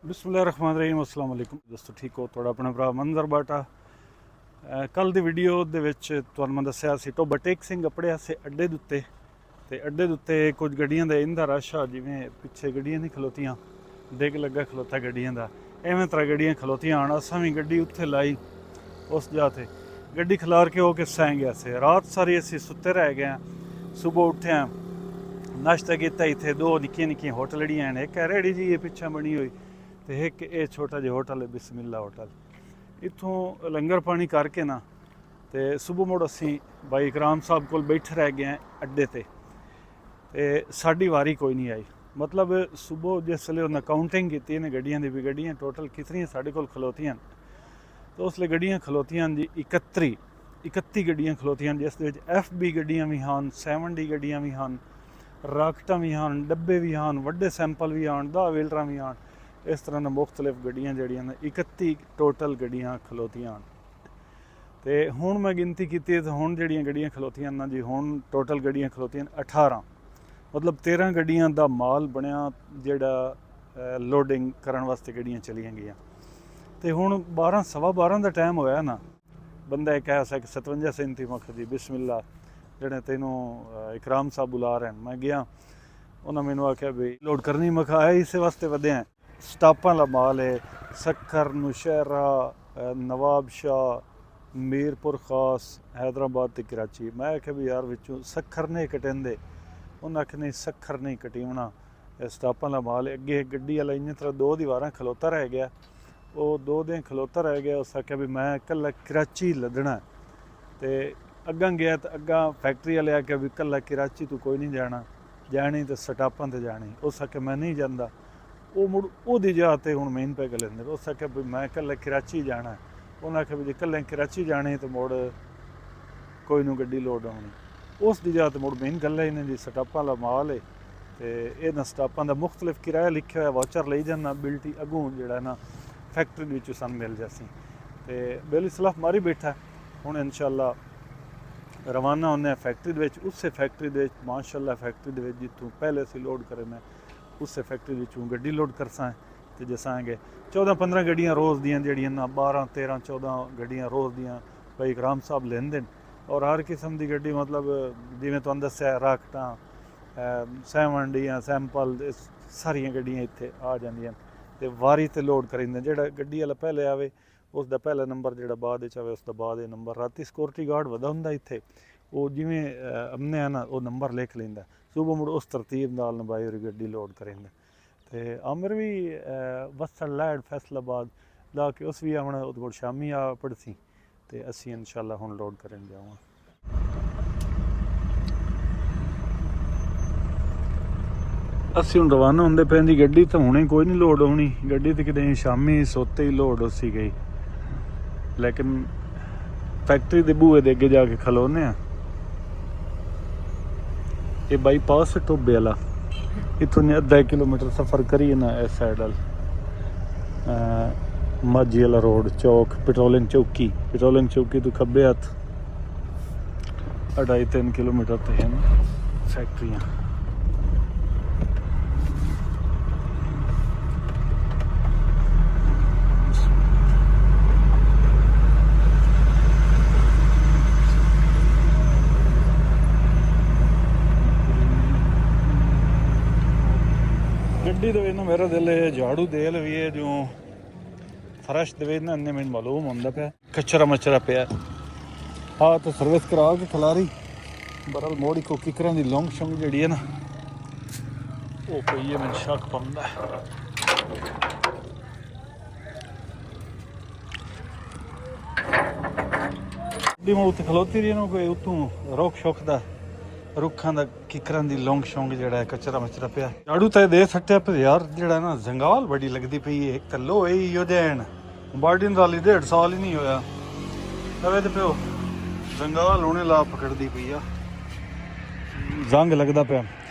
ਬਿਸਮਿਲ੍ਲਾਹਿਰਰਹਿਮਾਨਿਰਰਹੀਮ। अस्सलाम वालेकुम ਦੋਸਤੋ, ਠੀਕ ਹੋ? ਤੁਹਾਡਾ ਆਪਣਾ ਭਰਾ ਮੰਜ਼ਰ ਬਾਟਾ। ਕੱਲ ਦੀ ਵੀਡੀਓ ਦੇ ਵਿੱਚ ਤੁਹਾਨੂੰ ਮੈਂ ਦੱਸਿਆ ਸੀ ਟੋਬਾ ਟੇਕ ਸਿੰਘ ਆਪਣੇ ਹਾਸੇ ਅੱਡੇ ਦੇ ਉੱਤੇ, ਤੇ ਅੱਡੇ ਦੇ ਉੱਤੇ ਕੁਝ ਗੱਡੀਆਂ ਦਾ ਇੰਦਾ ਰਸ਼ ਆ, ਜਿਵੇਂ ਪਿੱਛੇ ਗੱਡੀਆਂ ਨਹੀਂ ਖਲੋਤੀਆਂ, ਡਿੱਗ ਲੱਗਾ ਖਲੋਤਾ ਗੱਡੀਆਂ ਦਾ, ਐਵੇਂ ਤਰ੍ਹਾਂ ਗੱਡੀਆਂ ਖਲੋਤੀਆਂ ਆਣ। ਅਸਾਂ ਵੀ ਗੱਡੀ ਉੱਥੇ ਲਾਈ ਉਸ ਜਗ੍ਹਾ ਤੇ, ਗੱਡੀ ਖਿਲਾਰ ਕੇ ਹੋ ਕੇ ਸੈਂ ਗਿਆ ਸੀ। ਰਾਤ ਸਾਰੀ ਅਸੀਂ ਸੁੱਤੇ ਰਹਿ ਗਏ। ਸੁਬह ਉੱਠੇ ਹਾਂ, नाश्ता किया। इतने दो निक्कियां निक्कियां होटलड़ियां हैं, एक रेहड़ी जी पिछा बनी हुई, तो एक ये छोटा जिहा होटल है बिस्मिल्ला होटल। इत्थों लंगर पानी करके ना तो सुबह मुड़ असी भाई इकराम साहब को बैठे रह गए अड्डे ते, साड़ी वारी कोई नहीं आई। मतलब सुबह जिसले उन्हें काउंटिंग की ने गड्डियां दी भी, गड्डियां टोटल कितनियां साढ़े कोल खलोतियां, तो उसले गड्डियां खलोतियां जी 31 गड्डियां खलोतियां, जिस दे विच FB गड्डियां भी हैं, 7D गड्डियां भी हैं, राकटा भी हैं, डब्बे भी हैं, वड्डे सैंपल भी हैं, 10 व्हीलर भी हैं। इस तरह की मुख्तलिफ गड्डियां जड़ियां 31 टोटल गड्डियां खलोतियां। तो हुण मैं गिनती की तो हुण जड़ियां गड्डियां खलोतियां ना जी, हुण टोटल गड्डियां खलोतियां 18। मतलब 13 गड्डियां दा माल बनया जिहड़ा लोडिंग करन वास्ते गड्डियां चलियां गईयां। तो हुण 12 सवा 12 का टाइम होया ना, बंदा एक ऐसा कि 57-37 मख जी बिस्मिल्ला ਜਿਹੜੇ ਤੈਨੂੰ ਇਕਰਾਮ ਸਾਹਿਬ ਬੁਲਾ ਰਹੇ ਨੇ। ਮੈਂ ਗਿਆ, ਉਹਨਾਂ ਮੈਨੂੰ ਆਖਿਆ ਵੀ ਲੋਡ ਕਰਨੀ। ਮੈਂ ਕਿਹਾ ਇਸੇ ਵਾਸਤੇ ਵਧਿਆ, ਸਟਾਪਾਂ ਦਾ ਮਾਲ ਹੈ, ਸੱਖਰ, ਨੁਸ਼ਹਿਰਾ, ਨਵਾਬ ਸ਼ਾਹ, ਮੀਰਪੁਰ ਖਾਸ, हैदराबाद ਤੇ ਕਰਾਚੀ। ਮੈਂ ਆਖਿਆ ਵੀ ਯਾਰ ਵਿੱਚੋਂ ਸੱਖਰ ਨਹੀਂ ਕਟਿੰਦੇ। ਉਹਨਾਂ ਆਖਿਆ ਨਹੀਂ ਸੱਖਰ ਨਹੀਂ ਕਟੀਉਣਾ, ਇਹ ਸਟਾਪਾਂ ਦਾ ਮਾਲ। ਅੱਗੇ ਗੱਡੀ ਵਾਲਾ ਇੰਨੀ ਤਰ੍ਹਾਂ 2 ਦੀਵਾਰਾਂ ਖਲੋਤਾ ਰਹਿ ਗਿਆ, ਉਹ 2 ਦਿਨ ਖਲੋਤਾ ਰਹਿ ਗਿਆ। ਉਸ ਆਖਿਆ ਵੀ ਮੈਂ ਇਕੱਲਾ ਕਰਾਚੀ ਲੱਦਣਾ। ਤੇ ਅੱਗਾਂ ਗਿਆ ਤਾਂ ਅੱਗਾਂ फैक्ट्री वाले आख्या भी कल्ला कराची तू कोई नहीं जाना, जानी तो सटापां ते जानी। उस आख्या मैं नहीं जाता। वो मुड़ ओहदी जगह ते हुण मेन पे गलेंदे। उस आख्या भी मैं कल्ला कराची जाना। उन्हें आख्या भी जे कल्ले कराची जाने तो मुड़ कोई नूं गड्डी लोड आउणी। उस दी जगह ते मुड़ मेन गल है जी सटापां वाला माल है, तो इन्हां सटापां दा मुख्तलिफ किराया लिखिया होया, वाचर लई जाना, बिल्टी अगों जिहड़ा ना फैक्ट्री विचों सानूं मिल जासी। तो बिल सलाह मारी बैठा। हुण इंशाअल्लाह रवाना होने फैक्ट्री दे विच। उस फैक्ट्री दे माशाअल्लाह फैक्ट्री दे विच जितों पहले असीं लोड करना, उस फैक्ट्री विचों गड्डी लोड करसां ते जसांगे 14-15 गड्डियां रोज़ दियां जिहड़ियां ना 12-13-14 गड्डियां रोज़ दियां भाई इकराम साहब लैंदे ने। और हर किस्म की गड्डी, मतलब जिवें तुहानूं दस्सिया राकटां, 7D सैंपल, सारियां गड्डियां इत्थे आ जांदियां ते वारी ते लोड करिंदे। जिहड़ा गड्डी वाला पहले आवे उसका पहला नंबर, जो बाद आए उसका बाद नंबर। राती सिक्योरिटी गार्ड वधा हुंदा इत्थे, वो जिवें अमने है ना वो नंबर लिख लैंदा। सुबह मुड़ उस तरतीब नाल नबाई होरी गड्डी लोड करेंदा। तो आमिर भी वसड़ लैड फैसलाबाद ला के उस भी आना, उहदे कोल शामी आ पड़सी। तो असीं इंशाअल्लाह हुण लोड करन जावां। असीं हुण रवाना हुंदे पैंदी। गड्डी तो हुणे कोई नहीं लोड होनी, गड्डी तो किते शामी सोते ही लोड होसी गई। लेकिन फैक्ट्री के बूहे दे अगे जाके खलोने। ये बाईपास है टोबे वाला, इतों अद्धा किलोमीटर सफ़र करिए ना इस साइड वाल माझी वाला रोड चौक, पेट्रोलिंग चौकी तो खब्बे हथ 2.5-3 किलोमीटर तो हैं फैक्ट्रियाँ। गड्डी दे ना मेरा दिल है झाड़ू दे लवी है, जो फर्श दे ना इन्ने मैनू मालूम होंदा पिया कचरा मचरा पिया। हाँ तो सर्विस करा के खिलारी बरल मोड़ी को किकरां दी लौंग शौंग जड़ी है ना वो पई है, मैनू शक पौंदा। गड्डी मैं उत्थे खलोती रही ना, कोई उत्तों रोक शोक दा रुखां दा किकरां दी लौंग शौंग जिहड़ा कचरा मचरा पिया। झाड़ू तो दे सट्टिया पर यार, जिहड़ा ना जंगाल बड़ी लगदी पई है। एक तो लोहे ही ओदेन बाडी नाली 1.5 साल ही नहीं होया तवे ते पियो जंगाल होने ला पकड़दी पई आ, जंग लगदा पिया।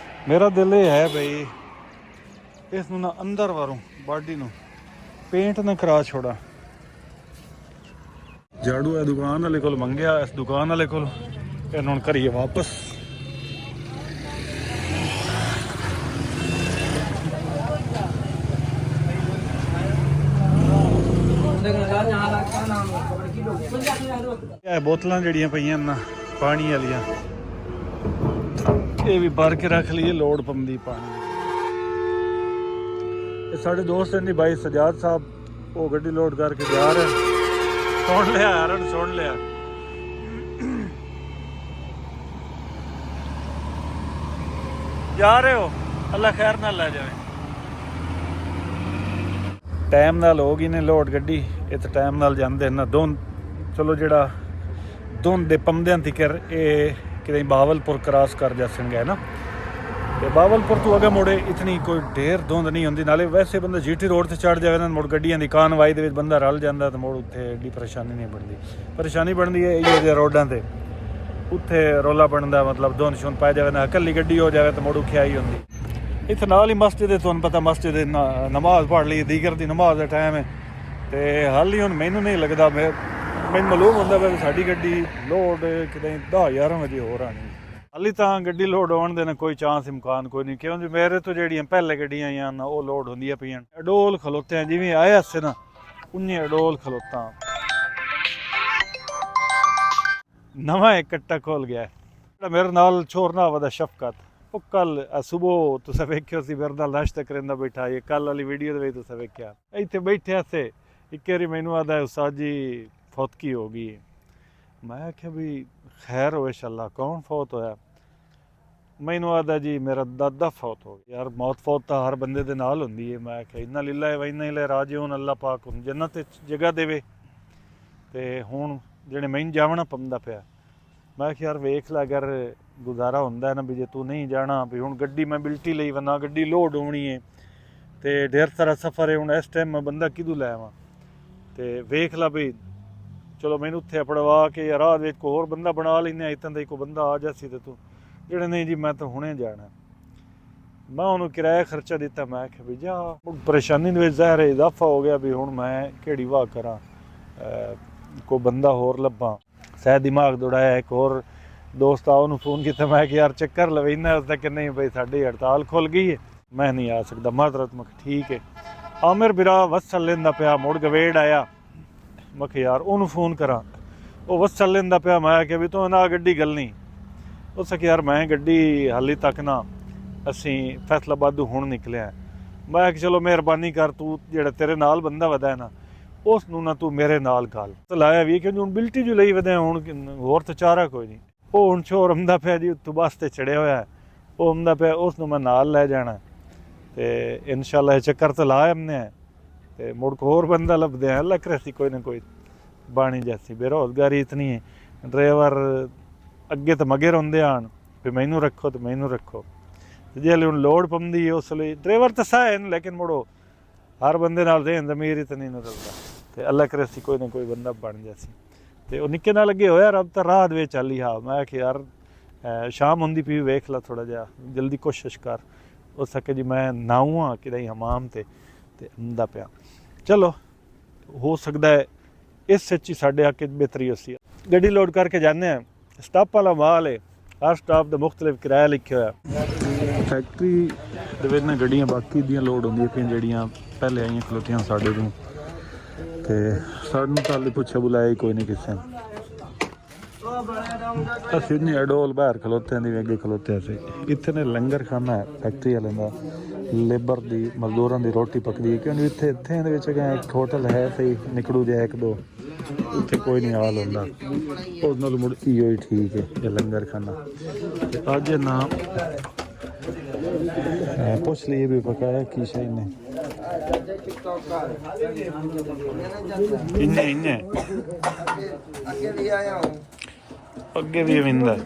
मेरा दिल ये है भाई इस नूं ना अंदर वारों बाडी नूं पेंट ना करा छोड़ा। झाड़ू है दुकान वाले कोल मंगया, इस दुकान वाले कोल इन्हूं हुण करिए वापस। ਇਹ ਬੋਤਲਾਂ ਜਿਹੜੀਆਂ ਪਈਆਂ ਨਾ ਪਾਣੀ ਵਾਲੀਆਂ ਇਹ ਵੀ ਭਰ ਕੇ ਰੱਖ ਲਈਏ ਲੋੜ ਪੰਦੀ ਪਾਣੀ ਦੀ। ਇਹ ਸਾਡੇ ਦੋਸਤ ਨੇ ਭਾਈ ਸਜਾਦ ਸਾਹਿਬ ਉਹ ਗੱਡੀ ਲੋਡ ਕਰਕੇ ਜਾ ਰਹੇ ਸੁਣ ਲਿਆ ਹਰਨ ਸੁਣ ਲਿਆ। ਜਾ ਰਹੇ ਹੋ ਅੱਲਾ ਖੈਰ ਨਾਲ ਲੈ ਜਾਵੇ। ਟਾਈਮ ਨਾਲ ਹੋ ਗਈ ਨੇ ਲੋਡ ਗੱਡੀ ਇੱਥੇ ਟਾਈਮ ਨਾਲ ਜਾਂਦੇ ਨਾ ਦੋਨ ਚਲੋ ਜਿਹੜਾ ਦੋਨ ਦੇ ਪੰਦਿਆਂ ਤੀਕਰ ਇਹ ਕਿਤੇ ਬਾਵਲपुर ਕ੍ਰਾਸ ਕਰ ਜਾਸਣਗੇ ਨਾ ਤੇ ਬਾਵਲपुर ਤੋਂ ਅੱਗੇ ਮੁੜੇ ਇਤਨੀ ਕੋਈ ਢੇਰ ਧੁੰਦ ਨਹੀਂ ਹੁੰਦੀ। ਨਾਲੇ ਵੈਸੇ ਬੰਦਾ ਜੀਟੀ ਰੋਡ ਤੇ ਚੜ ਜਾਵੇ ਨਾ ਮੁੜ ਗੱਡੀਆਂ ਦੀ ਕਾਨਵਾਈ ਦੇ ਵਿੱਚ ਬੰਦਾ ਰਲ ਜਾਂਦਾ ਤਾਂ ਮੁੜ ਉੱਥੇ ਐਡੀ ਪਰੇਸ਼ਾਨੀ ਨਹੀਂ ਬਣਦੀ। ਪਰੇਸ਼ਾਨੀ ਬਣਦੀ ਹੈ ਇਹੋ ਜਿਹੇ ਰੋਡਾਂ ਤੇ ਉੱਥੇ ਰੌਲਾ ਬਣਦਾ ਮਤਲਬ ਧੁੰਦ ਸ਼ੁੰਦ ਪੈ ਜਾਵੇ ਨਾ ਇਕੱਲੀ ਗੱਡੀ ਹੋ ਜਾਵੇ ਤਾਂ ਮੁੜ ਖਿਆਈ ਹੁੰਦੀ। ਇੱਥੇ ਨਾਲ ਹੀ ਮਸਜਿਦ ਹੈ ਤੁਹਾਨੂੰ ਪਤਾ ਮਸਜਿਦ ਨਮਾਜ਼ ਪੜ੍ਹ ਲਈ ਦੀਗਰ ਦੀ ਨਮਾਜ਼ ਦਾ ਟਾਈਮ ਹੈ ਤੇ ਹਾਲੀ ਹੁਣ ਮੈਨੂੰ ਨਹੀਂ ਲੱਗਦਾ ਮੈਨੂੰ ਮਾਲੂਮ ਹੁੰਦਾ ਵੀ ਸਾਡੀ ਗੱਡੀ ਲੋਡ ਕਿਤੇ 10-11 ਵਜੇ ਹੋਰ ਆਣੀ। ਹਾਲੀ ਤਾਂ ਗੱਡੀ ਲੋਡ ਹੋਣ ਦੇ ਨਾ ਕੋਈ ਚਾਂਸ ਇਮਕਾਨ ਕੋਈ ਨਹੀਂ ਕਿਉਂਕਿ ਮੇਰੇ ਤੋਂ ਜਿਹੜੀਆਂ ਪਹਿਲੇ ਗੱਡੀਆਂ ਆਈਆਂ ਨਾ ਉਹ ਲੋਡ ਹੁੰਦੀਆਂ ਪਈਆਂ ਅਡੋਲ ਖਲੋਤੇ ਜਿਵੇਂ ਆਇਆ ਸੀ ਨਾ ਉਨੇ ਅਡੋਲ ਖਲੋਤਾ। ਨਵਾਂ ਇੱਕ ਕੱਟਾ ਖੋਲ ਗਿਆ ਜਿਹੜਾ ਮੇਰੇ ਨਾਲ ਛੋਰਨਾ ਵਦਾ ਸ਼ਫਕਤ ਉਹ ਕੱਲ ਸੁਬਹ ਤੁਸੀਂ ਵੇਖਿਓ ਸੀ ਮੇਰੇ ਨਾਲ ਨਾਸ਼ਤਾ ਕਰਨ ਦਾ ਬੈਠਾ ਇਹ ਕੱਲ ਵਾਲੀ ਵੀਡੀਓ ਦੇ ਵਿੱਚ ਤੁਸੀਂ ਵੇਖਿਆ ਇੱਥੇ ਬੈਠਿਆ ਸੀ ਇੱਕ ਵਾਰੀ ਮੈਨੂੰ ਆਦਾ ਉਸਤਾਦ ਜੀ ਫੌਤਕੀ ਹੋ ਗਈ। ਮੈਂ ਆਖਿਆ ਵੀ ਖੈਰ ਹੋਵੇ ਇੰਸ਼ਾਅੱਲਾ ਕੌਣ ਫੌਤ ਹੋਇਆ? ਮੈਨੂੰ ਆਦਾ ਜੀ ਮੇਰਾ ਦਾਦਾ ਫੌਤ ਹੋ ਗਿਆ। ਯਾਰ ਮੌਤ ਫੌਤ ਤਾਂ ਹਰ ਬੰਦੇ ਦੇ ਨਾਲ ਹੁੰਦੀ ਹੈ। ਮੈਂ ਆਖਿਆ ਇੰਨਾ ਲਿਲਾ ਵਾ ਇੰਨਾ ਇਲਾ ਰਾਜਿਊਨ ਅੱਲਾ ਪਾਕ ਹੁਣ ਜੰਨਤ ਵਿੱਚ ਜਗ੍ਹਾ ਦੇਵੇ ਤੇ ਹੁਣ ਜਿਹੜੇ ਮੈਨੂੰ ਜਾਵਣਾ ਪੰਦਾ ਪਿਆ। ਮੈਂ ਆਖਿਆ ਯਾਰ ਵੇਖ ਲੈ ਅਗਰ ਗੁਜ਼ਾਰਾ ਹੁੰਦਾ ਨਾ ਵੀ ਜੇ ਤੂੰ ਨਹੀਂ ਜਾਣਾ ਵੀ ਹੁਣ ਗੱਡੀ ਮੈਂ ਬਿਲਟੀ ਲਈ ਵਨਾ ਗੱਡੀ ਲੋਡ ਹੋਣੀ ਹੈ ਤੇ ਢੇਰ ਸਾਰਾ ਸਫ਼ਰ ਹੈ ਹੁਣ ਇਸ ਟਾਈਮ ਮੈਂ ਬੰਦਾ ਕਿਦੋਂ ਲੈ ਆਵਾਂ ਤੇ ਵੇਖ ਲਾ ਵੀ ਚਲੋ ਮੈਨੂੰ ਉੱਥੇ ਪੜਵਾ ਕੇ ਰਾਹ ਵਿੱਚ ਕੋਈ ਹੋਰ ਬੰਦਾ ਬਣਾ ਲੈਂਦੇ ਇੱਦਾਂ ਦਾ ਕੋਈ ਬੰਦਾ ਆ ਜਾਸੀ ਤੇ ਤੂੰ ਜਿਹੜੇ ਨਹੀਂ ਜੀ ਮੈਂ ਤਾਂ ਹੁਣੇ ਜਾਣਾ। ਮੈਂ ਉਹਨੂੰ ਕਿਰਾਇਆ ਖਰਚਾ ਦਿੱਤਾ। ਮੈਂ ਆਖਿਆ ਵੀ ਜਾ ਪਰੇਸ਼ਾਨੀ ਦੇ ਵਿੱਚ ਜ਼ਾਹਿਰ ਇਜ਼ਾਫਾ ਹੋ ਗਿਆ ਵੀ ਹੁਣ ਮੈਂ ਕਿਹੜੀ ਵਾਹ ਕਰਾਂ ਕੋਈ ਬੰਦਾ ਹੋਰ ਲੱਭਾਂ। ਸਹਿ ਦਿਮਾਗ ਦੌੜਾਇਆ ਇੱਕ ਹੋਰ ਦੋਸਤ ਆ ਉਹਨੂੰ ਫੋਨ ਕੀਤਾ ਮੈਂ ਕਿ ਯਾਰ ਚੱਕਰ ਲਵੈਨਾ ਉਸਦਾ ਕਿ ਨਹੀਂ ਬਈ ਸਾਡੀ ਹੜਤਾਲ ਖੁੱਲ ਗਈ ਹੈ ਮੈਂ ਨਹੀਂ ਆ ਸਕਦਾ ਮਾਜ਼ਰਤ। ਮੈਂ ਠੀਕ ਹੈ ਆਮਿਰ ਬਿਰਾ ਵਸਲ ਲੈਂਦਾ ਪਿਆ ਮੁੜ ਗਵੇੜ ਆਇਆ। ਮੈਂ ਕਿਹਾ ਯਾਰ ਉਹਨੂੰ ਫੋਨ ਕਰਾਂ ਉਹ ਵਸਲ ਲੈਂਦਾ ਪਿਆ। ਮੈਂ ਕਿਹਾ ਵੀ ਤੂੰ ਨਾ ਗੱਡੀ ਗੱਲ ਨਹੀਂ ਉਸ ਕਿ ਯਾਰ ਮੈਂ ਗੱਡੀ ਹਾਲੀ ਤੱਕ ਨਾ ਅਸੀਂ ਫੈਸਲਾਬਾਦ ਹੁਣ ਨਿਕਲਿਆ। ਮੈਂ ਕਿ ਚਲੋ ਮਿਹਰਬਾਨੀ ਕਰ ਤੂੰ ਜਿਹੜਾ ਤੇਰੇ ਨਾਲ ਬੰਦਾ ਵਧਾ ਨਾ ਉਸ ਨੂੰ ਨਾ ਤੂੰ ਮੇਰੇ ਨਾਲ ਗੱਲ ਲਾਇਆ ਵੀ ਕਿਉਂਕਿ ਹੁਣ ਬਿਲਟੀ ਜੋ ਲਈ ਵਧਿਆ ਹੁਣ ਹੋਰ ਤਾਂ ਚਾਰਾ ਕੋਈ ਨਹੀਂ। ਉਹ ਹੁਣ ਸ਼ੋਰ ਆਉਂਦਾ ਪਿਆ ਜੀ ਉੱਤੋਂ ਬੱਸ 'ਤੇ ਚੜਿਆ ਹੋਇਆ ਉਹ ਆਉਂਦਾ ਪਿਆ ਉਸ ਨੂੰ ਮੈਂ ਨਾਲ ਲੈ ਜਾਣਾ ਤੇ ਇਨਸ਼ਾਅੱਲਾ ਇਹ ਚੱਕਰ ਤਾਂ ਲਾ ਆਉਂਦੇ ਤੇ ਮੁੜ ਕੋ ਹੋਰ ਬੰਦਾ ਲੱਭਦੇ ਆ। ਅੱਲਾ ਕਰੇ ਸੀ ਕੋਈ ਨਾ ਕੋਈ ਬਾਣੀ ਜੈਸੀ ਬੇਰੁਜ਼ਗਾਰੀ ਇਤਨੀ ਹੈ ਡਰਾਈਵਰ ਅੱਗੇ ਤਾਂ ਮਗਰ ਹੁੰਦੇ ਆਣ ਵੀ ਮੈਨੂੰ ਰੱਖੋ ਤੇ ਮੈਨੂੰ ਰੱਖੋ ਤੇ ਜੇ ਹੁਣ ਲੋੜ ਪੰਦੀ ਹੈ ਉਸ ਲਈ ਡਰਾਈਵਰ ਤਾਂ ਸਾ ਹੈ ਲੇਕਿਨ ਮੁੜੋ ਹਰ ਬੰਦੇ ਨਾਲ ਦੇ ਜ਼ਮੀਰ ਤਾਂ ਨਹੀਂ ਨਿਕਲਦਾ ਤੇ ਅੱਲਾ ਕਰੇ ਸੀ ਕੋਈ ਨਾ ਕੋਈ ਬੰਦਾ ਬਣ ਜਾਸੀ ਤੇ ਉਹ ਨਿੱਕੇ ਨਾਲ ਲੱਗੇ ਹੋਇਆ ਰੱਬ ਤਾਂ ਰਾਹ ਦੇ ਵਿੱਚ ਚੱਲੀ ਹਾਂ। ਮੈਂ ਕਿ ਯਾਰ ਸ਼ਾਮ ਹੁੰਦੀ ਪਈ ਵੇਖ ਲਾ ਥੋੜਾ ਜਿਹਾ ਜਲਦੀ ਕੋਸ਼ਿਸ਼ ਕਰ ਹੋ ਸਕੇ ਜੀ ਮੈਂ ਨਾਊਂ ਕਿਤੇ ਹਮਾਮ ਤੇ ਆਉਂਦਾ ਪਿਆ। ਚਲੋ ਹੋ ਸਕਦਾ ਹੈ ਇਸ ਸੱਚੀ ਸਾਡੇ ਹੱਕ 'ਚ ਬਿਹਤਰੀ ਹੋਸੀ। ਗੱਡੀ ਲੋਡ ਕਰਕੇ ਜਾਂਦੇ ਹਾਂ ਸਟਾਪ ਵਾਲਾ ਮਾਲ ਹੈ ਹਰ ਸਟਾਪ ਦਾ ਮੁਖਤਲਿਫ ਕਿਰਾਇਆ ਲਿਖਿਆ ਹੋਇਆ। ਫੈਕਟਰੀ ਦੇ ਵਿੱਚ ਨਾ ਗੱਡੀਆਂ ਬਾਕੀ ਦੀਆਂ ਲੋਡ ਹੁੰਦੀਆਂ ਪਈਆਂ ਜਿਹੜੀਆਂ ਪਹਿਲੇ ਆਈਆਂ ਖਲੋਤੀਆਂ ਸਾਡੇ ਤੋਂ ਤੇ ਸਾਨੂੰ ਤਾਂ ਪੁੱਛਿਆ ਬੁਲਾਇਆ ਕੋਈ ਨਹੀਂ ਕਿਸੇ ਅਸੀਂ ਨਹੀਂ ਅਡੋਲ ਬਾਹਰ ਖਲੋਤਿਆਂ ਦੀ ਅੱਗੇ ਖਲੋਤੇ ਸੀ। ਇੱਥੇ ਨੇ ਲੰਗਰ ਖਾਨਾ ਹੈ ਫੈਕਟਰੀ ਵਾਲਿਆਂ ਦਾ ਲੇਬਰ ਦੀ ਮਜ਼ਦੂਰਾਂ ਦੀ ਰੋਟੀ ਪੱਕਦੀ ਹੈ ਕਿਉਂਕਿ ਇੱਥੇ ਇਹਦੇ ਵਿੱਚ ਇੱਕ ਹੋਟਲ ਹੈ ਸਹੀ ਨਿਕੜੂ ਜਿਹਾ ਇੱਕ ਦੋ ਉੱਥੇ ਕੋਈ ਨਹੀਂ ਹਾਲ ਹੁੰਦਾ ਉਸ ਨਾਲ ਮੁੜ ਇਹੋ ਹੀ ਠੀਕ ਹੈ ਇਹ ਲੰਗਰ ਖਾਨਾ। ਤੇ ਅੱਜ ਨਾ ਪੁੱਛ ਲਈਏ ਵੀ ਪਕਾਇਆ ਕੀ ਸ਼ਾਇ ਨੇ ਇੰਨੇ ਅੱਗੇ ਵੀ ਵਿੰਦਾ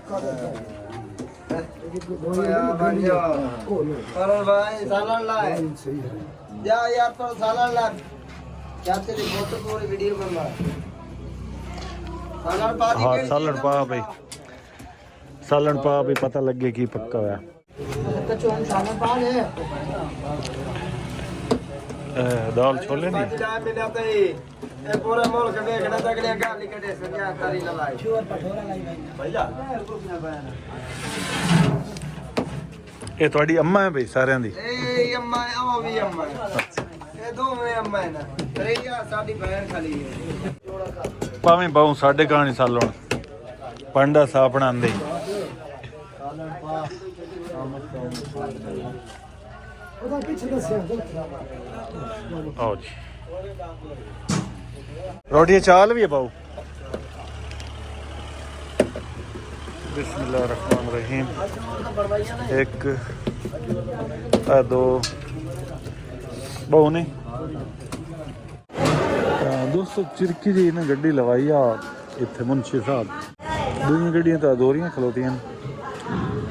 ਹਾਂ ਸਾਲਣ ਪਾ ਬਈ ਸਾਲਣ ਪਾ ਵੀ ਪਤਾ ਲੱਗੇ ਕੀ ਪੱਕਾ ਹੋਇਆ। दाल छोले नहीं पूरे मुल्क देखना तगड़े गाली कटे सरिया तारी ललाई भैया ये ਤੁਹਾਡੀ ਅੰਮਾ ਹੈ ਬਈ ਸਾਰਿਆਂ ਦੀ ਇਹ ਅੰਮਾ ਹੈ ਉਹ ਵੀ ਅੰਮਾ ਹੈ ਇਹ ਦੋਵੇਂ ਕੰਮ ਹੈ ਨਾ 3000 ਸਾਡੀ ਬੈਨ ਖਾਲੀ ਹੈ ਭਾਵੇਂ ਬਾਹੂ ਸਾਡੇ ਕਹਾਣੀ ਸਾਲ ਹੁਣ ਪੰਡਾ ਸਾ ਬਣਾਉਂਦੇ ਉਹਦਾ ਪਿੱਛੇ ਦੱਸਿਆ ਆਓ ਜੀ ਰੋਟੀ ਚਾਲ ਵੀ ਹੈ ਬਾਹੂ ਬਿਸਮਿल्लाह रहमान रहीम एक दो बहु ने दोस्तों चिरकी जी ने गड्डी लवाई आ इत्थे मुंशी साहब दूसरी गड्डियां तो दोहरियां खलोतियां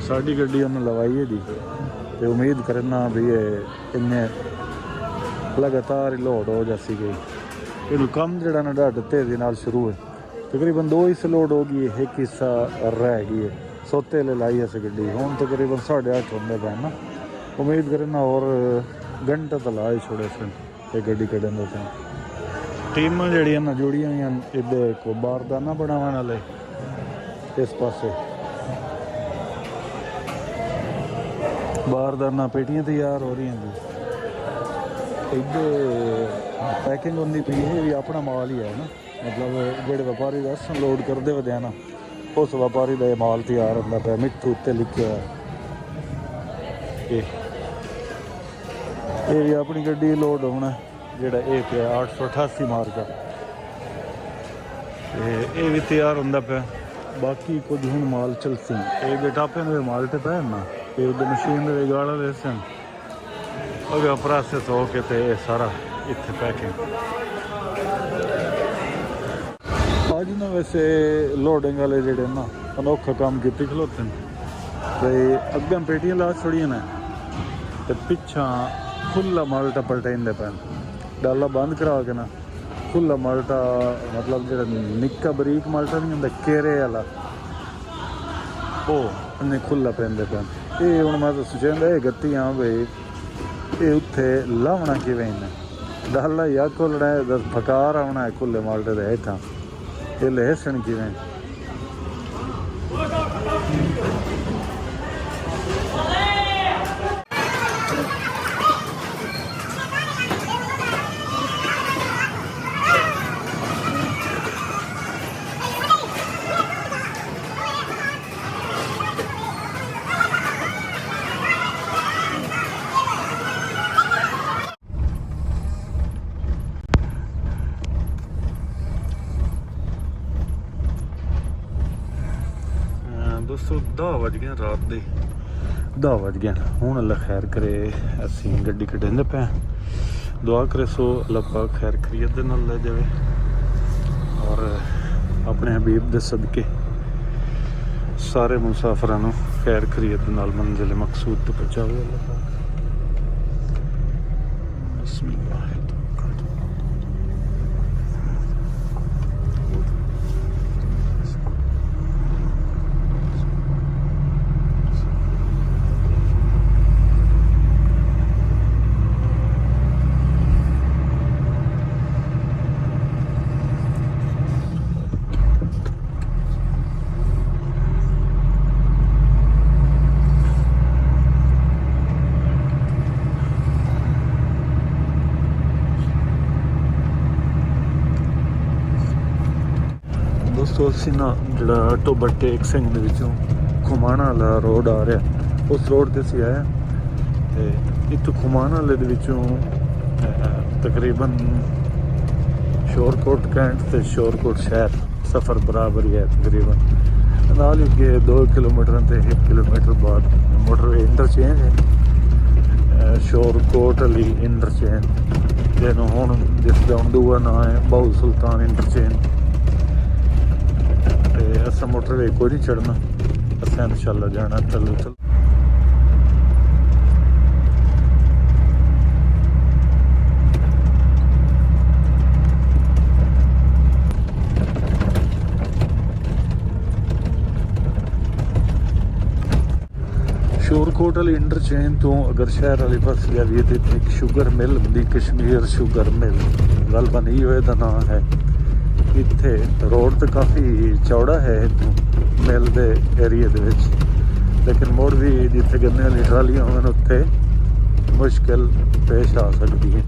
साड़ी गड्डी उन्हें लवाई है दी ते उम्मीद करना भी इन्ने लगातार ही लोड हो जासी गई ये कम जड़ा ना ढाड तेजी नाल शुरू है तकरीबन 2 हिस्से लोड होगी एक हिस्सा रह गई है सोते ले लाई अस गड्डी हूँ तकरीबन 8:30 होंगे पे ना उम्मीद करना और घंटे तो ला ही छोड़े सन ये गड्डी कढ़न सन टीम जड़ियां ना जुड़ियां हुई इधर को बारदाना बनावन वाले इस पासे बारदाना पेटियां तैयार हो रही हैं इधर पैकिंग होंगी पी है भी अपना माल ही है ना मतलब ਜਿਹੜੇ ਵਪਾਰੀ ਰਸਨ ਲੋਡ ਕਰਦੇ ਵਦੇ ਨਾ ਉਸ ਵਪਾਰੀ ਦਾ ਮਾਲ ਤਿਆਰ ਹੁੰਦਾ ਪਿਆ ਮਿੱਠੂ ਉੱਤੇ ਲਿਖਿਆ ਇਹ ਵੀ ਆਪਣੀ ਗੱਡੀ ਲੋਡ ਹੋਣਾ ਜਿਹੜਾ ਇਹ ਪਿਆ 888 ਮਾਰਕਾ ਇਹ ਵੀ ਤਿਆਰ ਹੁੰਦਾ ਪਿਆ ਬਾਕੀ ਕੁਝ ਹੁਣ ਮਾਲ ਚਲਸੀ ਇਹ ਬੇਟਾਪੇ ਨੂੰ ਮਾਲ ਤੇ ਪੈ ਨਾ ਇਹ ਉਹਦੇ ਮਸ਼ੀਨ ਦੇ ਗਾਲ ਵਾਲੇ ਸਨ ਉਹ ਪ੍ਰੋਸੈਸ ਹੋ ਕੇ ਤੇ ਇਹ ਸਾਰਾ ਇੱਥੇ ਪੈਕਿੰਗ आज ना वैसे लोडिंग वाले जेडे ना अनोखा काम कीते खलोते ते अगे पेटियां ला छोड़ियां ने ते पिछा खुला माल्टा पलटाइंदे पैन डाला बंद करा के ना खुला माल्टा मतलब जेड़ा निक्का बरीक माल्टा नहीं हुंदा केरे वाला ओ इन्ने खुला पैंदे पैन ये हुण मैं तो सोचेंदा ये गत्तियां बई ये उत्थे लावना किवें ने डाला या खोलना है फकार आना है खुले माल्टे दे हेठां ये लहसन किवें दोस्तों 10 वज गए रात दे 10 वज गए हूँ अल्लाह खैर करे असी गड्डी कढ़ेंदे पे दुआ करे सो अल्लाह पाक खैर खरीत दे नाल ले जावे और अपने हबीब दे सदके सारे मुसाफिरां नूं खैर खरीत दे नाल मंजिल मकसूद तक पहुंचावे अल्लाह पाक बिस्मिल्लाह दोस्तों असी ना जोड़ा टोबा टेक सिंह दे विचों खुमाना वाला रोड आ रहा उस रोड ते असी आए ते इत्थों खुमाना वाले दे विचों तकरीबन शोरकोट कैंट ते शोरकोट शहर सफ़र बराबर ही है तकरीबन नाल ही 2 किलोमीटर ते 1 किलोमीटर बाद मोटरवे इंटरचेंज है शोरकोट वाली इंटरचेंज जिन्हों हुण जिसका हुण दूआ नाम है बाहू सुल्तान इंटरचेंज असा मोटरवे कोई नहीं चढ़ना असा इंशाल्लाह जाना चलो चल शोरकोट वाली इंटरचेंज तो अगर शहर वाले पास जाइए तो एक शुगर मिल दी कश्मीर शुगर मिल गल बनी हुए का नाम है इत्थे रोड तो काफ़ी चौड़ा है इतों मिल के एरिए लेकिन मुड़ भी जिथे गन्ने वाली ट्रालियां होवन उत्थे मुश्किल पेश आ सकती है।